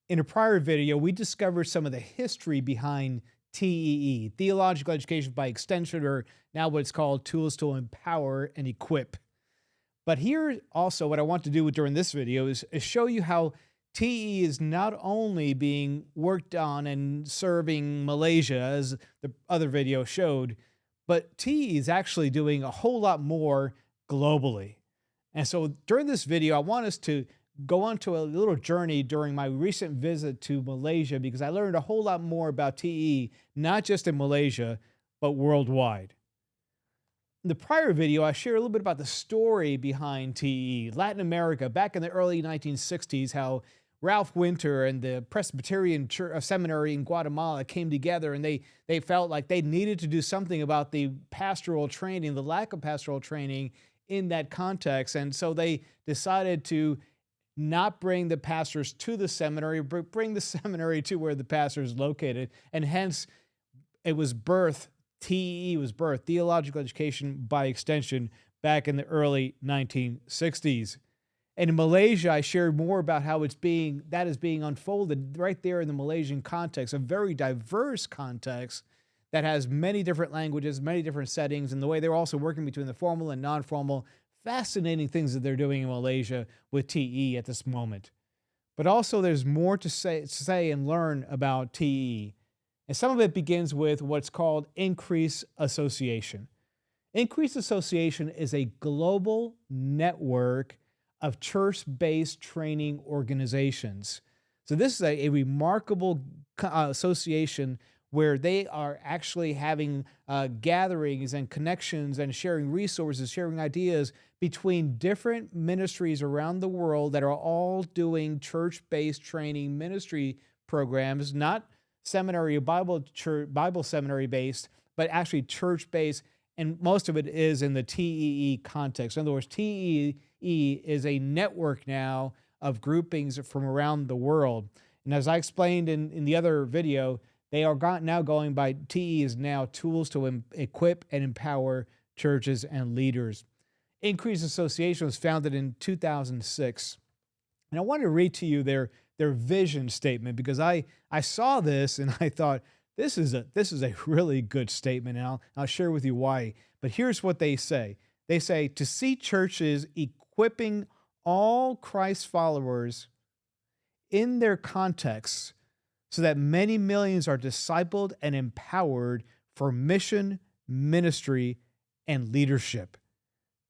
In a prior video, we discovered some of the history behind TEE, theological education by extension, or now what it's called tools to empower and equip. But here also, what I want to do during this video is show you how TEE is not only being worked on and serving Malaysia, as the other video showed, but TEE is actually doing a whole lot more globally. And so during this video, I want us to go on to a little journey during my recent visit to Malaysia, because I learned a whole lot more about TEE, not just in Malaysia, but worldwide. In the prior video, I shared a little bit about the story behind TEE. Latin America, back in the early 1960s, how Ralph Winter and the Presbyterian Seminary in Guatemala came together, and they felt like they needed to do something about the pastoral training, the lack of pastoral training in that context. And so they decided to not bring the pastors to the seminary, but bring the seminary to where the pastor is located. And hence, it was birthed, TEE was birthed, theological education by extension, back in the early 1960s. And in Malaysia, I shared more about how that is being unfolded right there in the Malaysian context, a very diverse context that has many different languages, many different settings, and the way they're also working between the formal and non-formal. Fascinating things that they're doing in Malaysia with TEE at this moment. But also there's more to say and learn about TEE. And some of it begins with what's called increased association. Increased association is a global network of church-based training organizations. So this is a remarkable association where they are actually having gatherings and connections and sharing resources, sharing ideas between different ministries around the world that are all doing church-based training ministry programs, not seminary or Bible seminary based, but actually church-based, and most of it is in the TEE context. In other words, TEE is a network now of groupings from around the world. And as I explained in the other video, they are now going by TEE is now tools to equip and empower churches and leaders. Increased Association was founded in 2006. And I wanted to read to you their vision statement, because I saw this and I thought, this is a really good statement, and I'll share with you why. But here's what they say. They say, to see churches equipping all Christ followers in their contexts so that many millions are discipled and empowered for mission, ministry, and leadership.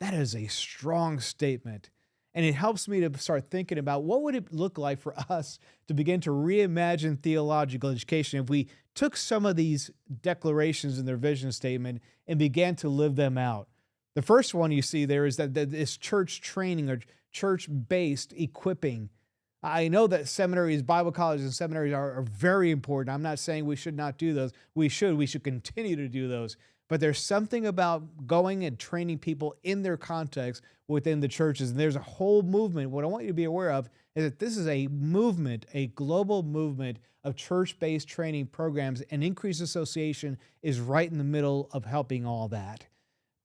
That is a strong statement. And it helps me to start thinking about what would it look like for us to begin to reimagine theological education if we took some of these declarations in their vision statement and began to live them out. The first one you see there is that this church training or church-based equipping. I know that seminaries, Bible colleges and seminaries are very important. I'm not saying we should not do those. We should continue to do those. But there's something about going and training people in their context within the churches. And there's a whole movement. What I want you to be aware of is that this is a movement, a global movement of church-based training programs, and Increased Association is right in the middle of helping all that.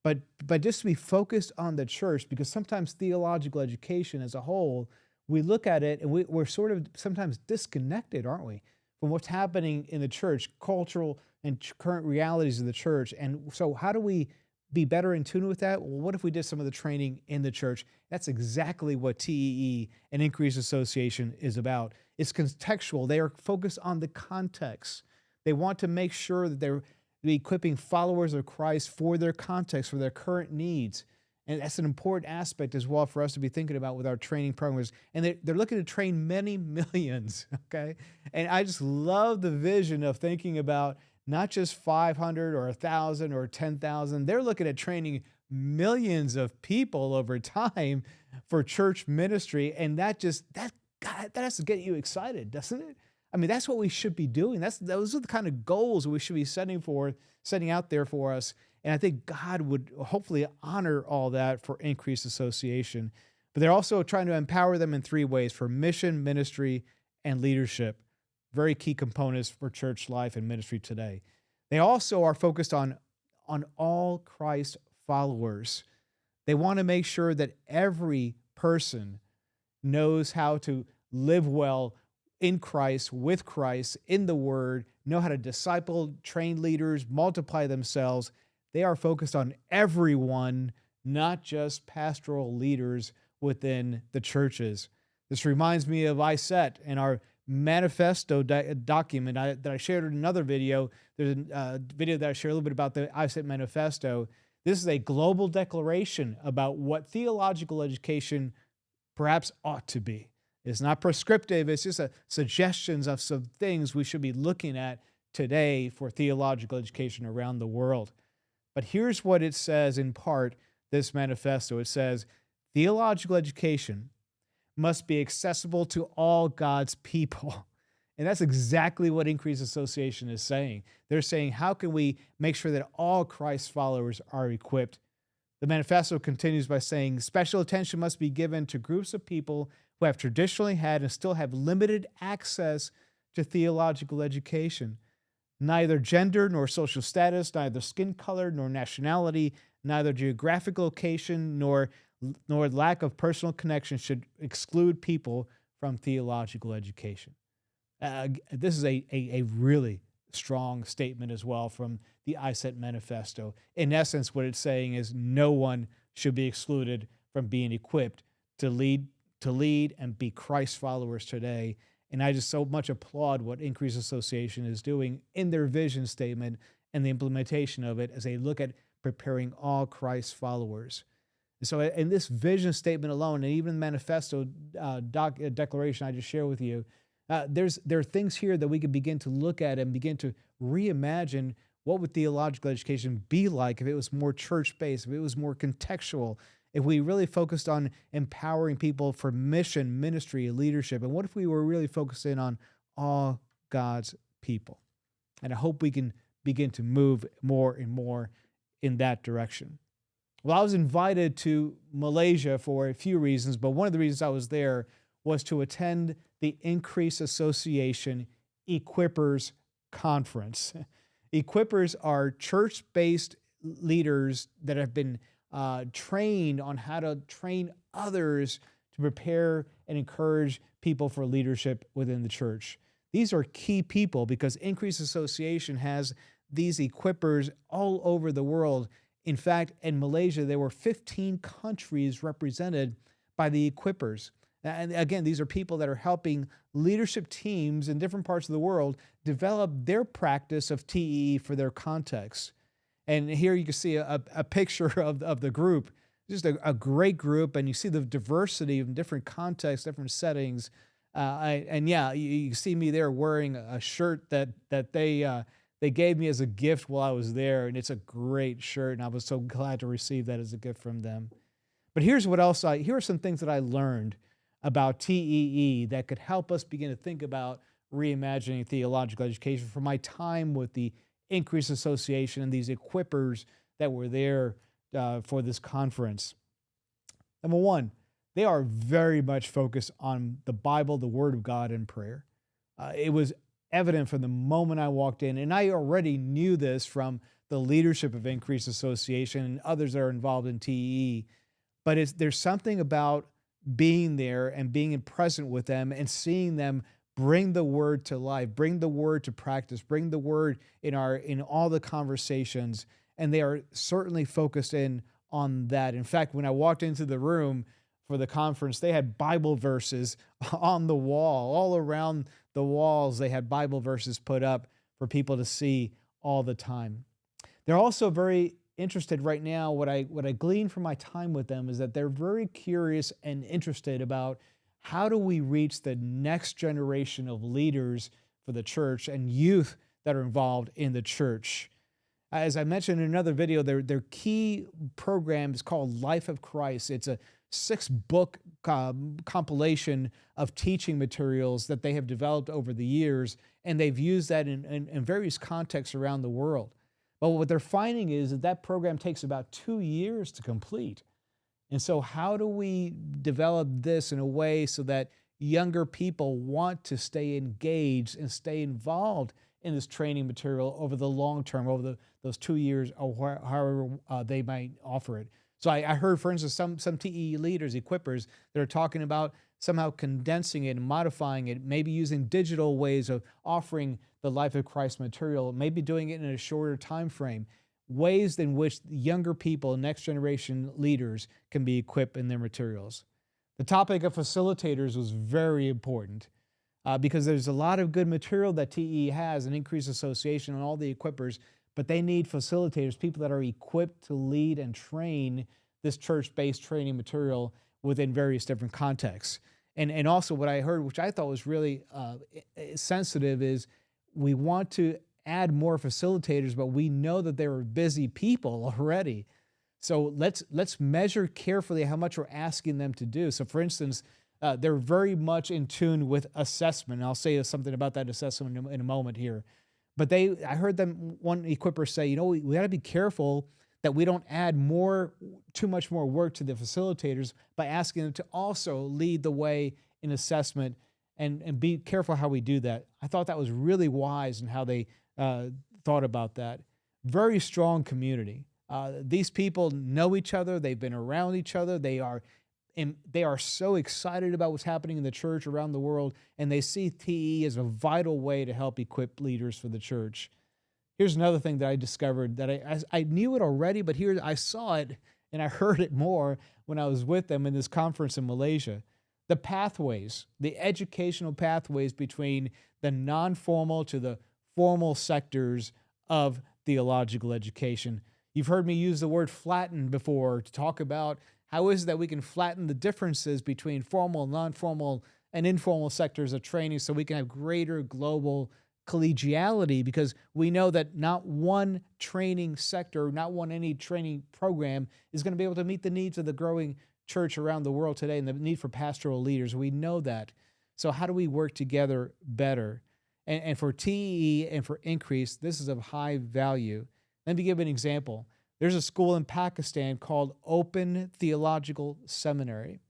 But just to be focused on the church, because sometimes theological education as a whole, we look at it and we're sort of sometimes disconnected, aren't we, from what's happening in the church, cultural and current realities of the church. And so how do we be better in tune with that? Well, what if we did some of the training in the church? That's exactly what TEE and Increased Association is about. It's contextual. They are focused on the context. They want to make sure that they're equipping followers of Christ for their context, for their current needs. And that's an important aspect as well for us to be thinking about with our training programs. And they're looking to train many millions, okay? And I just love the vision of thinking about not just 500 or 1,000 or 10,000. They're looking at training millions of people over time for church ministry. And that has to get you excited, doesn't it? I mean, that's what we should be doing. Those are the kind of goals we should be setting out there for us. And I think God would hopefully honor all that for Increased Association. But they're also trying to empower them in three ways: for mission, ministry, and leadership. Very key components for church life and ministry today. They also are focused on all Christ followers. They want to make sure that every person knows how to live well in Christ, with Christ, in the Word, know how to disciple, train leaders, multiply themselves. They are focused on everyone, not just pastoral leaders within the churches. This reminds me of ISET and our manifesto document that I shared in another video. There's a video that I share a little bit about the ISET manifesto. This is a global declaration about what theological education perhaps ought to be. It's not prescriptive. It's just suggestions of some things we should be looking at today for theological education around the world. But here's what it says in part, this manifesto. It says, theological education must be accessible to all God's people. And that's exactly what Increased Association is saying. They're saying, how can we make sure that all Christ followers are equipped? The manifesto continues by saying, special attention must be given to groups of people who have traditionally had and still have limited access to theological education. Neither gender nor social status, neither skin color nor nationality, neither geographic location nor lack of personal connection should exclude people from theological education. This is a really strong statement as well from the ISET manifesto. In essence, what it's saying is no one should be excluded from being equipped to lead and be Christ followers today. And I just so much applaud what Increased Association is doing in their vision statement and the implementation of it as they look at preparing all Christ followers. And so in this vision statement alone, and even the manifesto declaration I just shared with you, there are things here that we could begin to look at and begin to reimagine what would theological education be like if it was more church-based, if it was more contextual, if we really focused on empowering people for mission, ministry, leadership, and what if we were really focusing on all God's people? And I hope we can begin to move more and more in that direction. Well, I was invited to Malaysia for a few reasons, but one of the reasons I was there was to attend the Increased Association Equippers Conference. Equippers are church-based leaders that have been trained on how to train others to prepare and encourage people for leadership within the church. These are key people because Increased Association has these equippers all over the world. In fact, in Malaysia, there were 15 countries represented by the equippers. And again, these are people that are helping leadership teams in different parts of the world develop their practice of TEE for their context. And here you can see a picture of the group, just a great group, and you see the diversity of different contexts, different settings. You see me there wearing a shirt that they gave me as a gift while I was there, and it's a great shirt, and I was so glad to receive that as a gift from them. But here are some things that I learned about TEE that could help us begin to think about reimagining theological education from my time with the Increased Association and these equippers that were there for this conference. Number one, they are very much focused on the Bible, the Word of God, and prayer. It was evident from the moment I walked in, and I already knew this from the leadership of Increased Association and others that are involved in TEE, but there's something about being there and being present with them and seeing them bring the Word to life, bring the Word to practice, bring the Word in all the conversations, and they are certainly focused in on that. In fact, when I walked into the room for the conference, they had Bible verses on the wall, all around the walls. They had Bible verses put up for people to see all the time. They're also very interested right now. What I glean from my time with them is that they're very curious and interested about how do we reach the next generation of leaders for the church and youth that are involved in the church. As I mentioned in another video, their key program is called Life of Christ. It's a 6-book compilation of teaching materials that they have developed over the years, and they've used that in various contexts around the world. But what they're finding is that program takes about 2 years to complete. And so how do we develop this in a way so that younger people want to stay engaged and stay involved in this training material over the long term, over those 2 years, or however they might offer it? So I heard, for instance, some TE leaders, equippers, that are talking about somehow condensing it and modifying it, maybe using digital ways of offering the life of Christ material, maybe doing it in a shorter time frame, ways in which younger people, next generation leaders, can be equipped in their materials. The topic of facilitators was very important because there's a lot of good material that TE has, an increased association and all the equippers, but they need facilitators, people that are equipped to lead and train this church-based training material within various different contexts. And also what I heard, which I thought was really sensitive, is we want to add more facilitators, but we know that there are busy people already. So let's measure carefully how much we're asking them to do. So for instance, they're very much in tune with assessment. And I'll say something about that assessment in a moment here. But I heard them, one equipper say, we got to be careful that we don't add too much more work to the facilitators by asking them to also lead the way in assessment, and be careful how we do that. I thought that was really wise in how they thought about that. Very strong community. These people know each other. They've been around each other. They are so excited about what's happening in the church around the world, and they see TE as a vital way to help equip leaders for the church. Here's another thing that I discovered that I knew it already, but here I saw it and I heard it more when I was with them in this conference in Malaysia. The pathways, the educational pathways between the non-formal to the formal sectors of theological education. You've heard me use the word flatten before to talk about how is it that we can flatten the differences between formal, non-formal, and informal sectors of training so we can have greater global collegiality, because we know that not one training sector, not any training program is going to be able to meet the needs of the growing church around the world today and the need for pastoral leaders. We know that. So how do we work together better? And for TE and for Increase, this is of high value. Let me give an example. There's a school in Pakistan called Open Theological Seminary.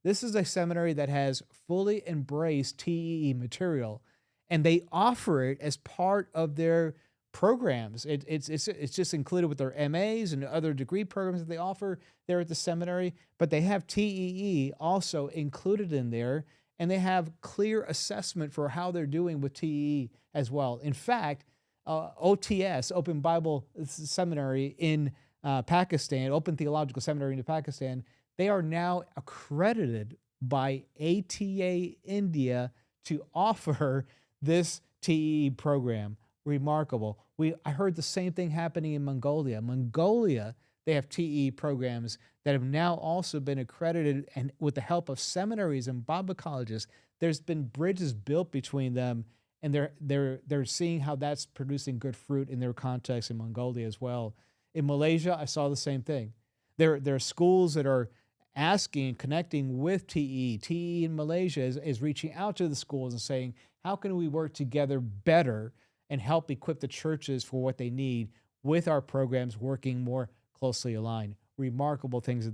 This is a seminary that has fully embraced TEE material, and they offer it as part of their programs. It's just included with their MAs and other degree programs that they offer there at the seminary, but they have TEE also included in there, and they have clear assessment for how they're doing with TEE as well. In fact, OTS, Open Bible Seminary in Pakistan, Open Theological Seminary in Pakistan, they are now accredited by ATA India to offer this TE program. Remarkable. I heard the same thing happening in Mongolia. Mongolia, they have TE programs that have now also been accredited, and with the help of seminaries and Bible colleges, there's been bridges built between them, and they're seeing how that's producing good fruit in their context in Mongolia as well. In Malaysia, I saw the same thing. There are schools that are asking, connecting with TE. TE in Malaysia is reaching out to the schools and saying, how can we work together better and help equip the churches for what they need with our programs working more closely aligned? Remarkable things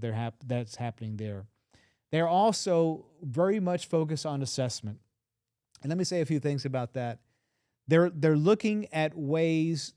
that's happening there. They're also very much focused on assessment. And let me say a few things about that. They're looking at ways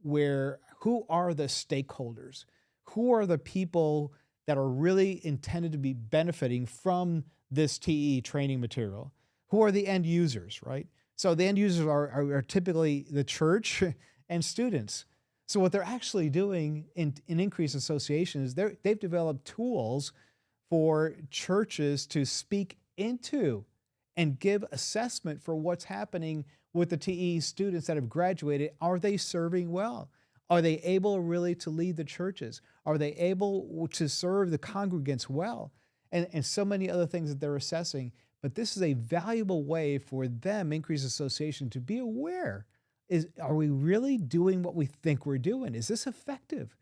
where, who are the stakeholders? Who are the people that are really intended to be benefiting from this TE training material? Who are the end users, right? So the end users are typically the church and students. So what they're actually doing in Increased Association is they've developed tools for churches to speak into and give assessment for what's happening with the TE students that have graduated. Are they serving well? Are they able really to lead the churches? Are they able to serve the congregants well? And so many other things that they're assessing. But this is a valuable way for them, Increased Association, to be aware. Are we really doing what we think we're doing? Is this effective?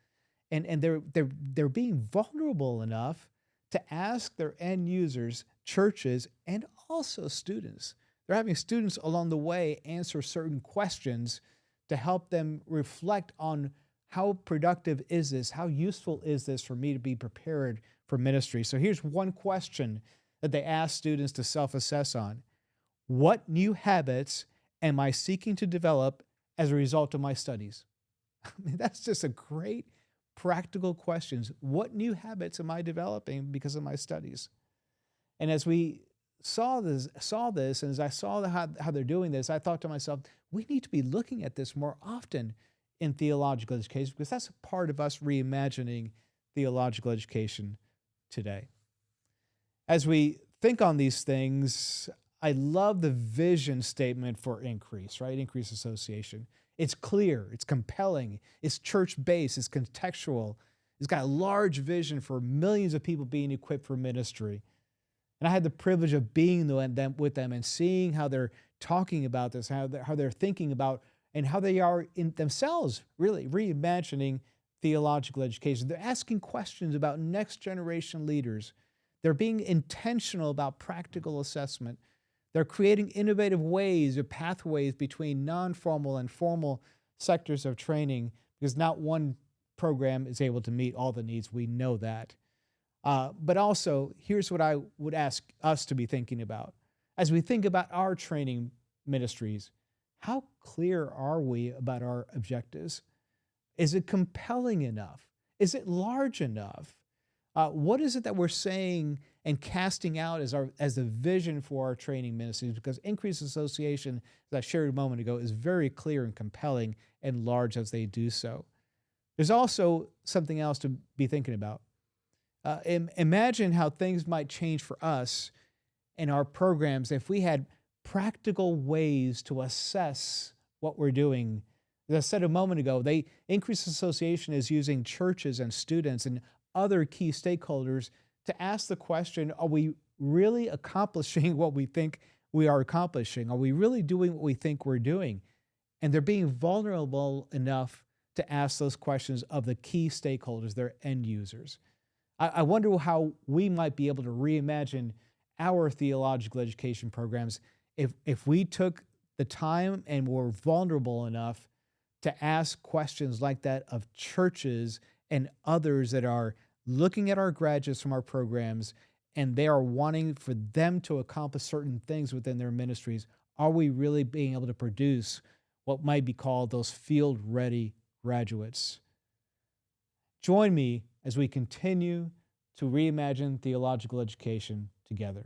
And they're being vulnerable enough to ask their end users, churches, and also students. They're having students along the way answer certain questions to help them reflect on how productive is this? How useful is this for me to be prepared for ministry? So here's one question that they ask students to self-assess on. What new habits am I seeking to develop as a result of my studies? I mean, that's just a great practical questions. What new habits am I developing because of my studies? And as we saw this, and as I saw how they're doing this, I thought to myself, we need to be looking at this more often in theological education because that's a part of us reimagining theological education today. As we think on these things, I love the vision statement for Increase, right? Increase Association. It's clear, it's compelling, it's church-based, it's contextual. It's got a large vision for millions of people being equipped for ministry. And I had the privilege of being with them and seeing how they're talking about this, how they're thinking about, and how they are in themselves really reimagining theological education. They're asking questions about next generation leaders. They're being intentional about practical assessment. They're creating innovative ways or pathways between non-formal and formal sectors of training because not one program is able to meet all the needs. We know that. But also, here's what I would ask us to be thinking about. As we think about our training ministries, how clear are we about our objectives? Is it compelling enough? Is it large enough? What is it that we're saying and casting out as the vision for our training ministries? Because Increased Association, as I shared a moment ago, is very clear and compelling and large as they do so. There's also something else to be thinking about. Imagine how things might change for us in our programs if we had practical ways to assess what we're doing. As I said a moment ago, Increased Association is using churches and students and other key stakeholders to ask the question, are we really accomplishing what we think we are accomplishing? Are we really doing what we think we're doing? And they're being vulnerable enough to ask those questions of the key stakeholders, their end users. I wonder how we might be able to reimagine our theological education programs if we took the time and were vulnerable enough to ask questions like that of churches and others that are looking at our graduates from our programs and they are wanting for them to accomplish certain things within their ministries. Are we really being able to produce what might be called those field-ready graduates? Join me as we continue to reimagine theological education together.